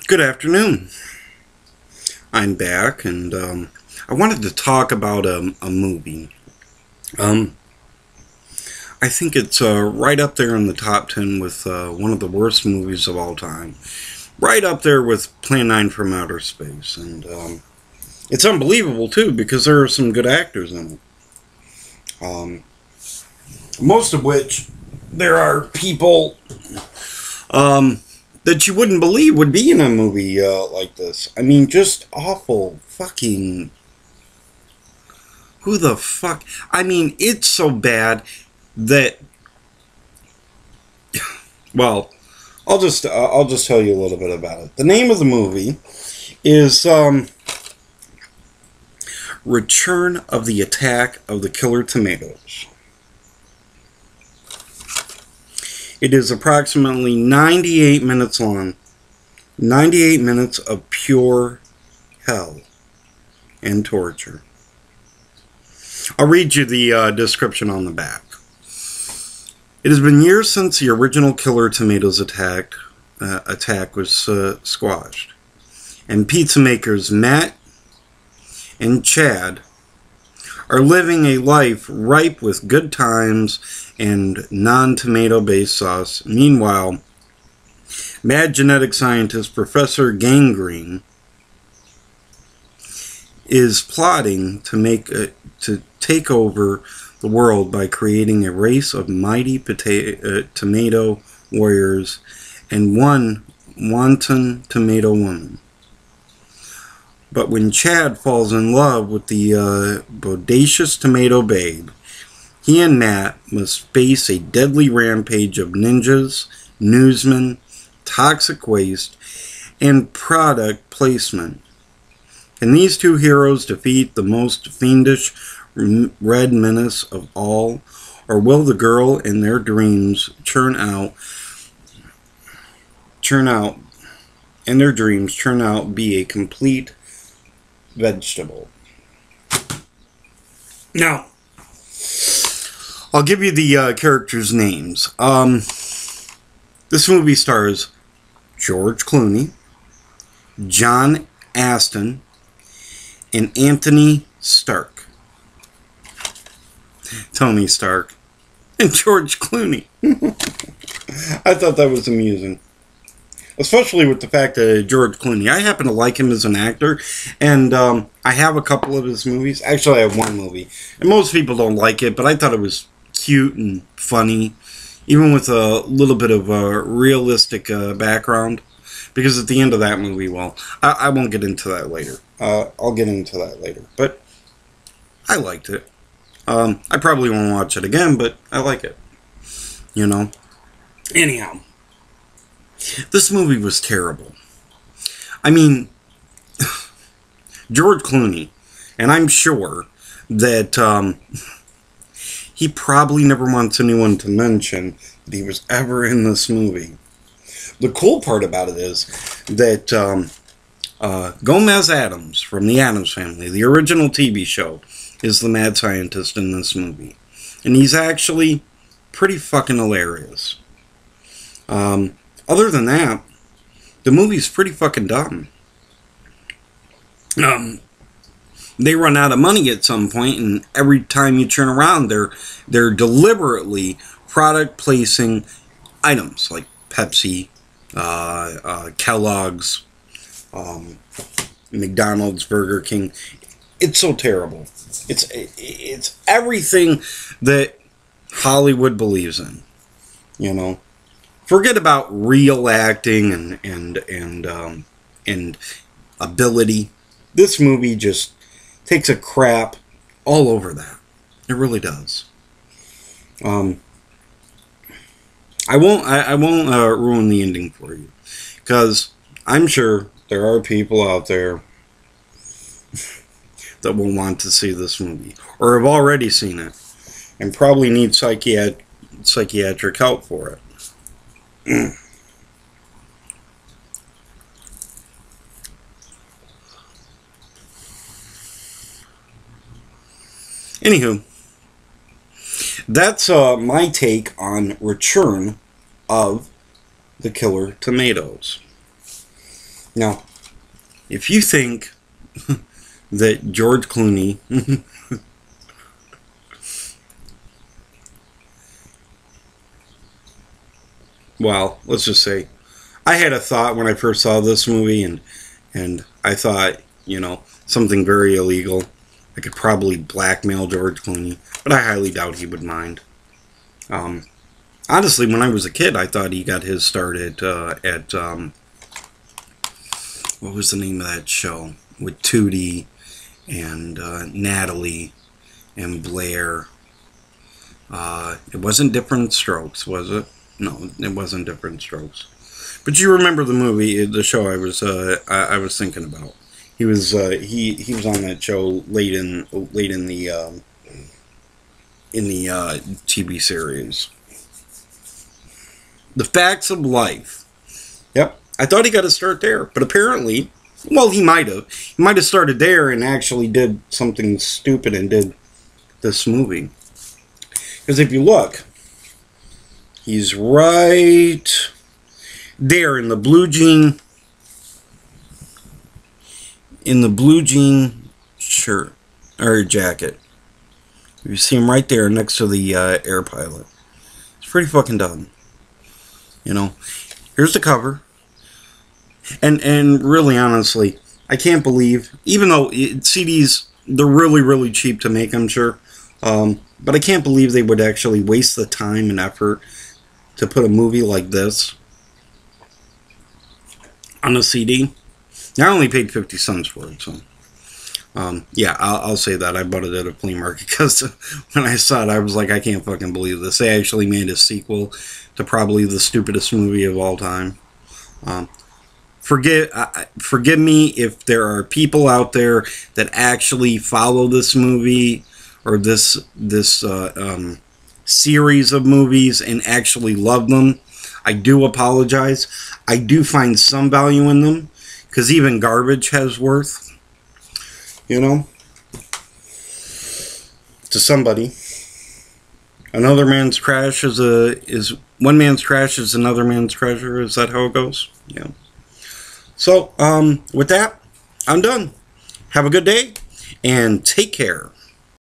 Good afternoon. I'm back, and I wanted to talk about a movie. Um, I think it's right up there in the top 10 with one of the worst movies of all time. Right up there with Plan 9 from Outer Space. And it's unbelievable, too, because there are some good actors in it. Most of which, there are people that you wouldn't believe would be in a movie like this. I mean, just awful fucking... Who the fuck? I mean, it's so bad that... Well, I'll just tell you a little bit about it. The name of the movie is Return of the Attack of the Killer Tomatoes. It is approximately 98 minutes long. 98 minutes of pure hell and torture. I'll read you the description on the back. It has been years since the original Killer Tomatoes attack was squashed. And pizza makers Matt and Chad are living a life ripe with good times and non-tomato based sauce. Meanwhile, mad genetic scientist Professor Gangrene is plotting to take over the world by creating a race of mighty tomato warriors and one wanton tomato woman. But when Chad falls in love with the bodacious tomato babe, he and Matt must face a deadly rampage of ninjas, newsmen, toxic waste, and product placement. Can these two heroes defeat the most fiendish red menace of all, or will the girl and their dreams turn out be a complete vegetable? Now, I'll give you the characters' names. This movie stars George Clooney, John Astin, and Anthony Stark. Tony Stark. And George Clooney. I thought that was amusing. Especially with the fact that George Clooney, I happen to like him as an actor, and I have a couple of his movies. Actually, I have one movie, and most people don't like it, but I thought it was cute and funny, even with a little bit of a realistic background, because at the end of that movie, well, I won't get into that later. I'll get into that later, but I liked it. I probably won't watch it again, but I like it, you know. Anyhow, this movie was terrible. I mean, George Clooney, and I'm sure that he probably never wants anyone to mention that he was ever in this movie. The cool part about it is that Gomez Addams from The Addams Family, the original TV show, is the mad scientist in this movie. And he's actually pretty fucking hilarious. Other than that, the movie's pretty fucking dumb. They run out of money at some point, and every time you turn around, they're deliberately product placing items like Pepsi, Kellogg's, McDonald's, Burger King. It's so terrible. It's everything that Hollywood believes in, you know. Forget about real acting and ability. This movie just takes a crap all over that. It really does. I won't ruin the ending for you, because I'm sure there are people out there that will want to see this movie, or have already seen it, and probably need psychiatric help for it. Anywho, that's my take on Return of the Killer Tomatoes. Now, if you think that George Clooney well, let's just say I had a thought when I first saw this movie, and I thought, you know, something very illegal. I could probably blackmail George Clooney, but I highly doubt he would mind. Honestly, when I was a kid, I thought he got his start at what was the name of that show with Tootie and Natalie and Blair. It wasn't Different Strokes, was it? No, it wasn't Different Strokes. But you remember the movie, the show I was thinking about. He was he was on that show late in the TV series. The Facts of Life. Yep, I thought he got to start there, but apparently, well, he might have. He might have started there and actually did something stupid and did this movie. Because if you look, he's right there in the blue jean shirt or jacket. You see him right there next to the air pilot. It's pretty fucking dumb. You know, here's the cover. And really honestly, I can't believe, even though CDs, they're really, really cheap to make, I'm sure. But I can't believe they would actually waste the time and effort to put a movie like this on a CD. I only paid 50 cents for it, so yeah, I'll say that. I bought it at a flea market because when I saw it, I was like, I can't fucking believe this. They actually made a sequel to probably the stupidest movie of all time. Forgive me if there are people out there that actually follow this movie or this series of movies and actually love them. I do apologize. I do find some value in them, because even garbage has worth, you know, to somebody. Another man's trash is one man's trash is another man's treasure. Is that how it goes? Yeah. So, with that, I'm done. Have a good day and take care.